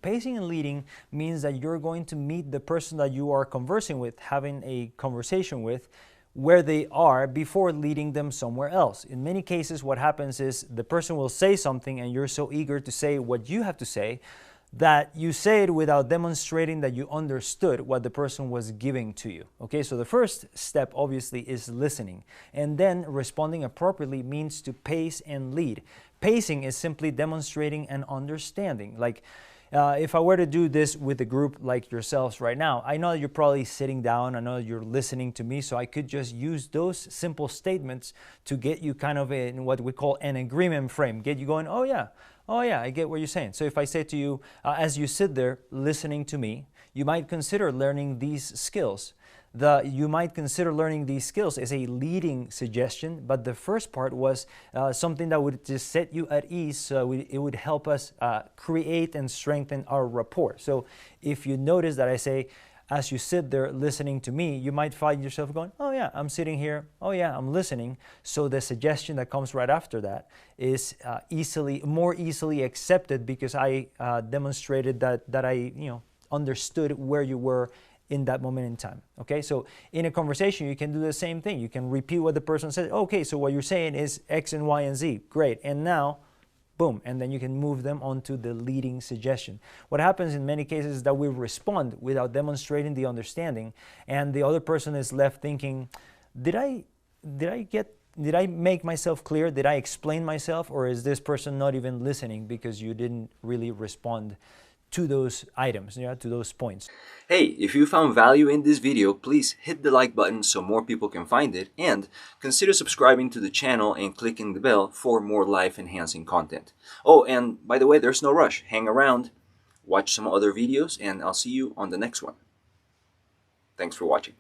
Pacing and leading means that you're going to meet the person that you are conversing with, having a conversation with, where they are before leading them somewhere else. In many cases, what happens is the person will say something and you're so eager to say what you have to say that you say it without demonstrating that you understood what the person was giving to you. Okay, so the first step obviously is listening, and then responding appropriately means to pace and lead. Pacing is simply demonstrating an understanding. Like, if I were to do this with a group like yourselves right now, I know that you're probably sitting down, I know that you're listening to me, so I could just use those simple statements to get you kind of in what we call an agreement frame, get you going, oh yeah, I get what you're saying. So if I say to you, as you sit there listening to me, you might consider learning these skills. You might consider learning these skills as a leading suggestion, but the first part was something that would just set you at ease. So it would help us create and strengthen our rapport. So if you notice that I say, as you sit there listening to me, you might find yourself going, oh yeah, I'm sitting here. Oh yeah, I'm listening. So the suggestion that comes right after that is more easily accepted because I demonstrated that I understood where you were in that moment in time. Okay, so in a conversation, you can do the same thing. You can repeat what the person said. Okay, so what you're saying is X and Y and Z. Great. And now, boom, and then you can move them onto the leading suggestion. What happens in many cases is that we respond without demonstrating the understanding, and the other person is left thinking, did I make myself clear? Did I explain myself? Or is this person not even listening because you didn't really respond to those items, to those points? Hey, if you found value in this video, please hit the like button so more people can find it, and consider subscribing to the channel and clicking the bell for more life-enhancing content. Oh, and by the way, there's no rush. Hang around, watch some other videos, and I'll see you on the next one. Thanks for watching.